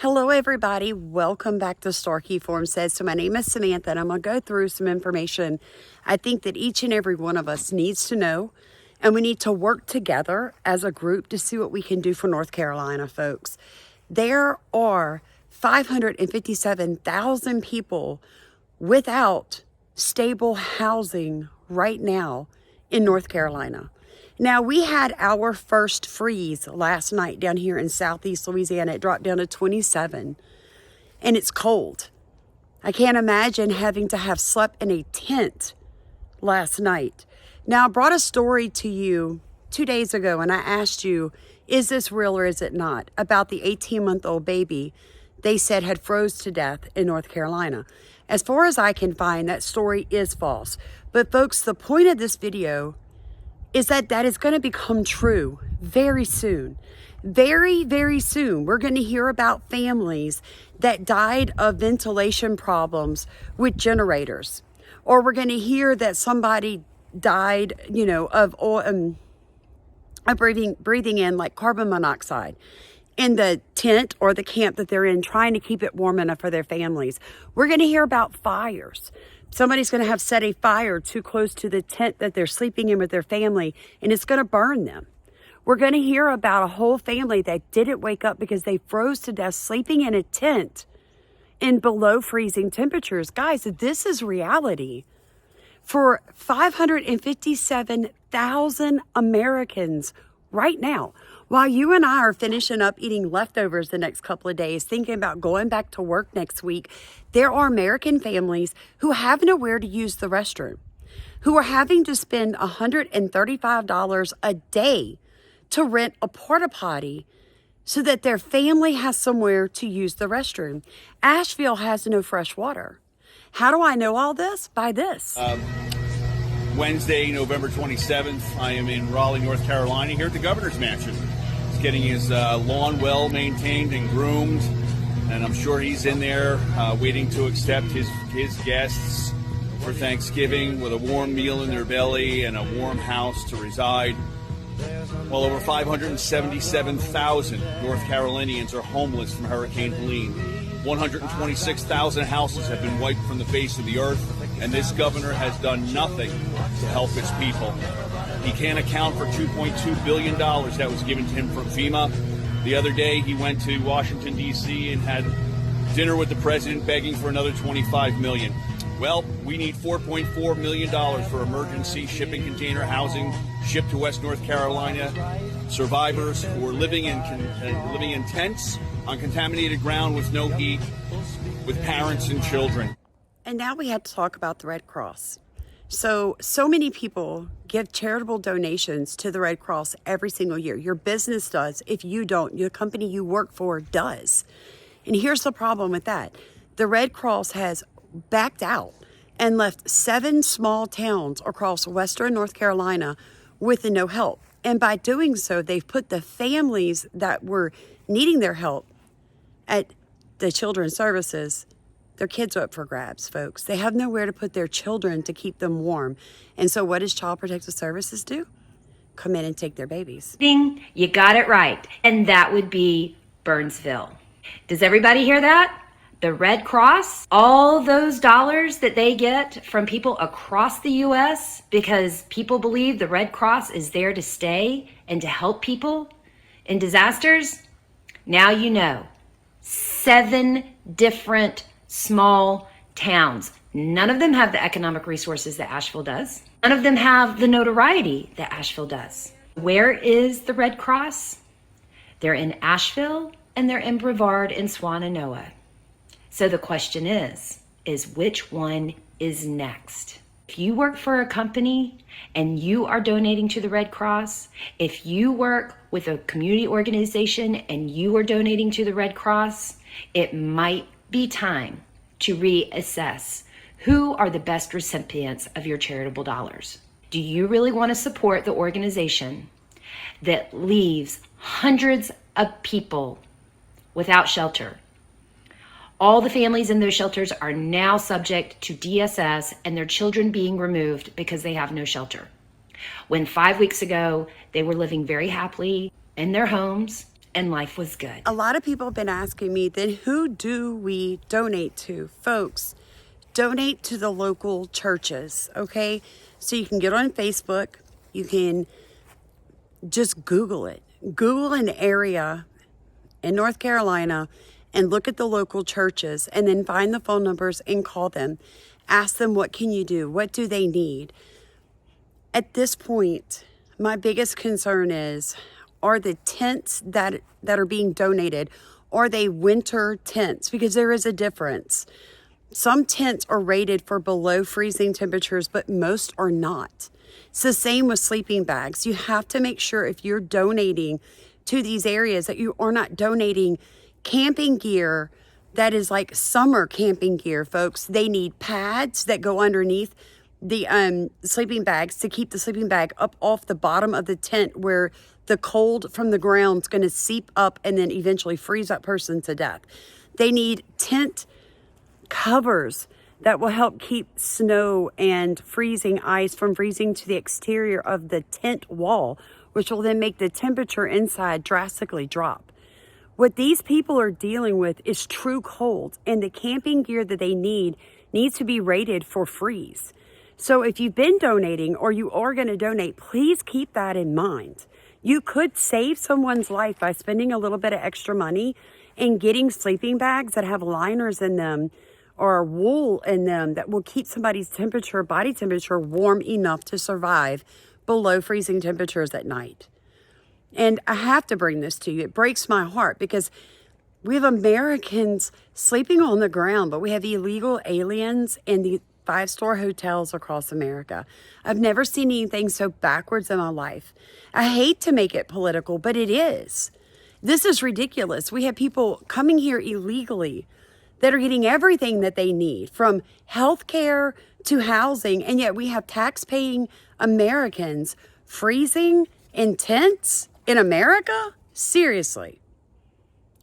Hello, everybody. Welcome back to Starkey Form Says. So my name is Samantha, and I'm going to go through some information I think that each and every one of us needs to know, and we need to work together as a group to see what we can do for North Carolina, folks. There are 557,000 people without stable housing right now in North Carolina. Now, we had our first freeze last night down here in southeast Louisiana. It dropped down to 27, and it's cold. I can't imagine having to have slept in a tent last night. Now, I brought a story to you 2 days ago, and I asked you, is this real or is it not? About the 18-month-old baby they said had froze to death in North Carolina. As far as I can find, that story is false. But folks, the point of this video is that is going to become true very soon. Very, very soon. We're going to hear about families that died of ventilation problems with generators. Or we're going to hear that somebody died, of breathing in like carbon monoxide in the tent or the camp that they're in, trying to keep it warm enough for their families. We're going to hear about fires. Somebody's going to have set a fire too close to the tent that they're sleeping in with their family, and it's going to burn them. We're going to hear about a whole family that didn't wake up because they froze to death sleeping in a tent in below freezing temperatures. Guys, this is reality. For 557,000 Americans right now, while you and I are finishing up eating leftovers the next couple of days, thinking about going back to work next week, there are American families who have nowhere to use the restroom, who are having to spend $135 a day to rent a porta potty so that their family has somewhere to use the restroom. Asheville has no fresh water. How do I know all this? By this. Wednesday, November 27th, I am in Raleigh, North Carolina, here at the Governor's Mansion. He's getting his lawn well maintained and groomed, and I'm sure he's in there waiting to accept his guests for Thanksgiving with a warm meal in their belly and a warm house to reside. Well, over 577,000 North Carolinians are homeless from Hurricane Helene. 126,000 houses have been wiped from the face of the earth, and this governor has done nothing to help his people. He can't account for $2.2 billion that was given to him from FEMA. The other day, he went to Washington, D.C. and had dinner with the president begging for another $25 million. Well, we need $4.4 million for emergency shipping container housing shipped to West North Carolina. Survivors who are living in tents on contaminated ground with no heat, with parents and children. And now we had to talk about the Red Cross. So many people give charitable donations to the Red Cross every single year. Your business does. If you don't, your company you work for does. And here's the problem with that. The Red Cross has backed out and left 7 small towns across western North Carolina with no help. And by doing so, they've put the families that were needing their help at the children's services. Their kids are up for grabs, folks. They have nowhere to put their children to keep them warm. And so what does Child Protective Services do? Come in and take their babies. Ding, you got it right. And that would be Burnsville. Does everybody hear that? The Red Cross, all those dollars that they get from people across the U.S. because people believe the Red Cross is there to stay and to help people in disasters. Now you know. 7 different small towns. None of them have the economic resources that Asheville does. None of them have the notoriety that Asheville does. Where is the Red Cross? They're in Asheville and they're in Brevard and Swannanoa. So the question is which one is next? If you work for a company and you are donating to the Red Cross, if you work with a community organization and you are donating to the Red Cross, it might be time to reassess who are the best recipients of your charitable dollars. Do you really want to support the organization that leaves hundreds of people without shelter? All the families in those shelters are now subject to DSS and their children being removed because they have no shelter. When 5 weeks ago, they were living very happily in their homes and life was good. A lot of people have been asking me, then who do we donate to? Folks, donate to the local churches, okay? So you can get on Facebook. You can just Google it. Google an area in North Carolina and look at the local churches and then find the phone numbers and call them. Ask them, what can you do? What do they need? At this point, my biggest concern is, are the tents that are being donated, are they winter tents? Because there is a difference. Some tents are rated for below freezing temperatures, but most are not. It's the same with sleeping bags. You have to make sure if you're donating to these areas that you are not donating camping gear that is like summer camping gear, folks. They need pads that go underneath the sleeping bags to keep the sleeping bag up off the bottom of the tent where the cold from the ground is going to seep up and then eventually freeze that person to death. They need tent covers that will help keep snow and freezing ice from freezing to the exterior of the tent wall, which will then make the temperature inside drastically drop. What these people are dealing with is true cold, and the camping gear that they need needs to be rated for freeze. So if you've been donating or you are going to donate, please keep that in mind. You could save someone's life by spending a little bit of extra money and getting sleeping bags that have liners in them or wool in them that will keep somebody's temperature, body temperature, warm enough to survive below freezing temperatures at night. And I have to bring this to you. It breaks my heart because we have Americans sleeping on the ground, but we have illegal aliens in the 5-star hotels across America. I've never seen anything so backwards in my life. I hate to make it political, but it is. This is ridiculous. We have people coming here illegally that are getting everything that they need, from health care to housing, and yet we have tax-paying Americans freezing in tents in America? Seriously.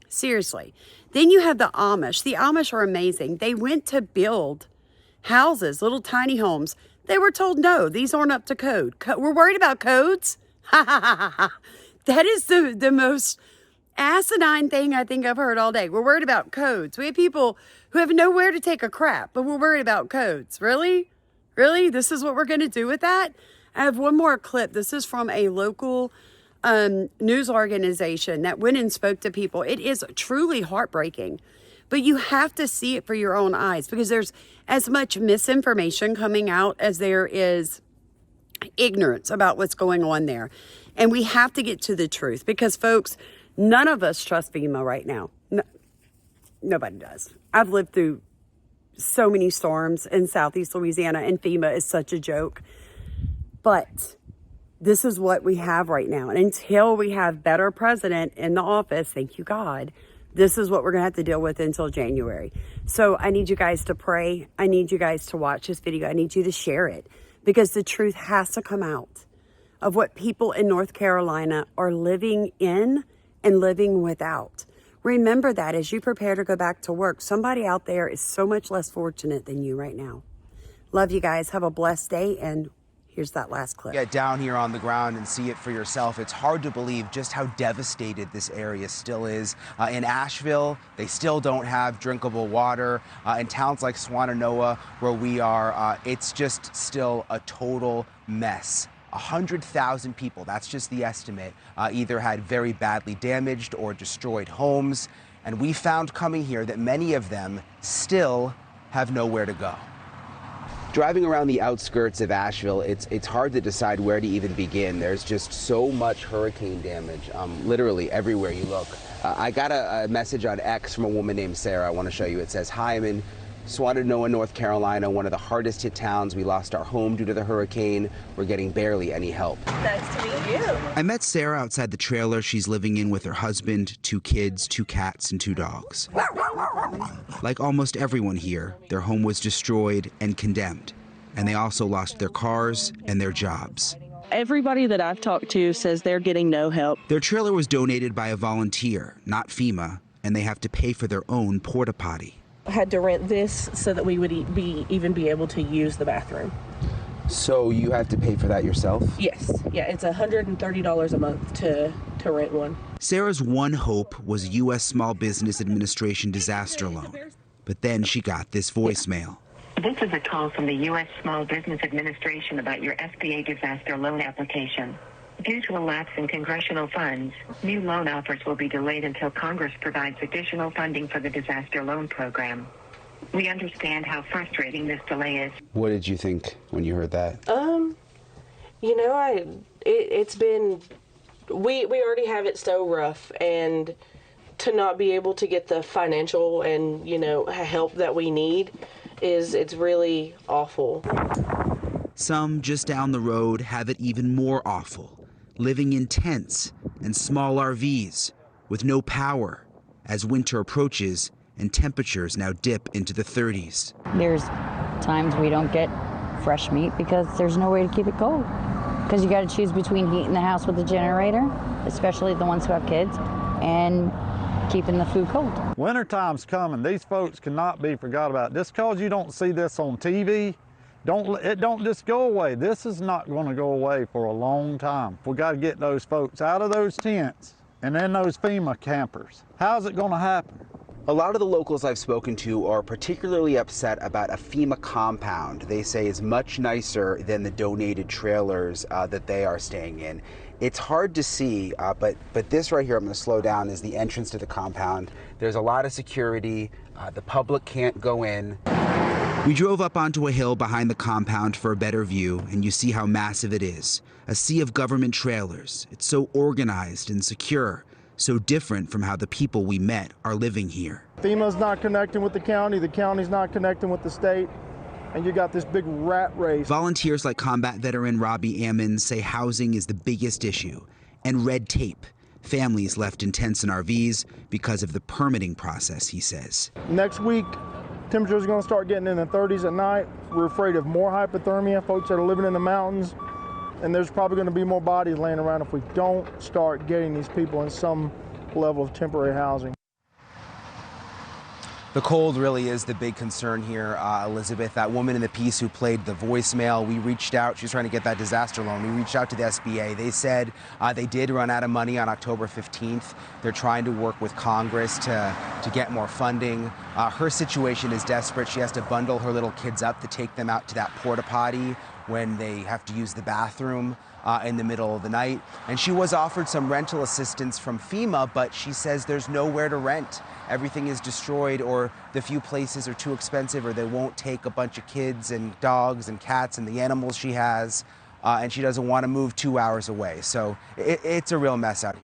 Seriously. Then you have the Amish. The Amish are amazing. They went to build houses, little tiny homes. They were told, no, these aren't up to code. We're worried about codes? Ha ha ha ha ha. That is the most asinine thing I think I've heard all day. We're worried about codes. We have people who have nowhere to take a crap, but we're worried about codes. Really? Really? This is what we're going to do with that? I have one more clip. This is from a local news organization that went and spoke to people. It is truly heartbreaking, but you have to see it for your own eyes because there's as much misinformation coming out as there is ignorance about what's going on there. And we have to get to the truth because, folks, none of us trust FEMA right now. No, nobody does. I've lived through so many storms in Southeast Louisiana, and FEMA is such a joke. But this is what we have right now. And until we have better president in the office, thank you, God, this is what we're going to have to deal with until January. So I need you guys to pray. I need you guys to watch this video. I need you to share it because the truth has to come out of what people in North Carolina are living in and living without. Remember that as you prepare to go back to work, somebody out there is so much less fortunate than you right now. Love you guys. Have a blessed day. And here's that last clip. Get down here on the ground and see it for yourself. It's hard to believe just how devastated this area still is. In Asheville, they still don't have drinkable water. In towns like Swannanoa, where we are, it's just still a total mess. 100,000 people, that's just the estimate, either had very badly damaged or destroyed homes. And we found coming here that many of them still have nowhere to go. Driving around the outskirts of Asheville, it's hard to decide where to even begin. There's just so much hurricane damage, literally everywhere you look. I got a message on X from a woman named Sarah. I want to show you. It says, "Hi, I'm in Swannanoa, North Carolina, one of the hardest hit towns. We lost our home due to the hurricane. We're getting barely any help." Nice to meet you. I met Sarah outside the trailer she's living in with her husband, 2 kids, 2 cats, and 2 dogs. Like almost everyone here, their home was destroyed and condemned, and they also lost their cars and their jobs. Everybody that I've talked to says they're getting no help. Their trailer was donated by a volunteer, not FEMA, and they have to pay for their own porta potty. I had to rent this so that we would even be able to use the bathroom. So you have to pay for that yourself? Yes. Yeah, it's $130 a month to to rent one. Sarah's one hope was U.S. Small Business Administration disaster loan. But then she got this voicemail. This is a call from the U.S. Small Business Administration about your SBA disaster loan application. Due to a lapse in congressional funds, new loan offers will be delayed until Congress provides additional funding for the disaster loan program. We understand how frustrating this delay is. What did you think when you heard that? You know, it's been, we already have it so rough, and to not be able to get the financial and, you know, help that we need it's really awful. Some just down the road have it even more awful, living in tents and small RVs with no power as winter approaches and temperatures now dip into the 30s. There's times we don't get fresh meat because there's no way to keep it cold. Because you got to choose between heating the house with a generator, especially the ones who have kids, and keeping the food cold. Wintertime's coming. These folks cannot be forgot about. Just because you don't see this on TV, it don't just go away. This is not going to go away for a long time. We got to get those folks out of those tents and in those FEMA campers. How's it going to happen? A lot of the locals I've spoken to are particularly upset about a FEMA compound they say is much nicer than the donated trailers that they are staying in. It's hard to see, but this right here, I'm going to slow down, is the entrance to the compound. There's a lot of security. The public can't go in. We drove up onto a hill behind the compound for a better view, and you see how massive it is. A sea of government trailers. It's so organized and secure, so different from how the people we met are living here. FEMA's not connecting with the county's not connecting with the state, and you got this big rat race. Volunteers like combat veteran Robbie Ammons say housing is the biggest issue, and red tape. Families left in tents and RVs because of the permitting process, he says. Next week, temperatures are going to start getting in the 30s at night. We're afraid of more hypothermia, folks that are living in the mountains, and there's probably going to be more bodies laying around if we don't start getting these people in some level of temporary housing. The cold really is the big concern here, Elizabeth. That woman in the piece who played the voicemail, we reached out. She was trying to get that disaster loan. We reached out to the SBA. They said they did run out of money on October 15th. They're trying to work with Congress to get more funding. Her situation is desperate. She has to bundle her little kids up to take them out to that porta potty when they have to use the bathroom in the middle of the night. And she was offered some rental assistance from FEMA, but she says there's nowhere to rent. Everything is destroyed, or the few places are too expensive, or they won't take a bunch of kids and dogs and cats and the animals she has, and she doesn't want to move 2 hours away. So it's a real mess out here.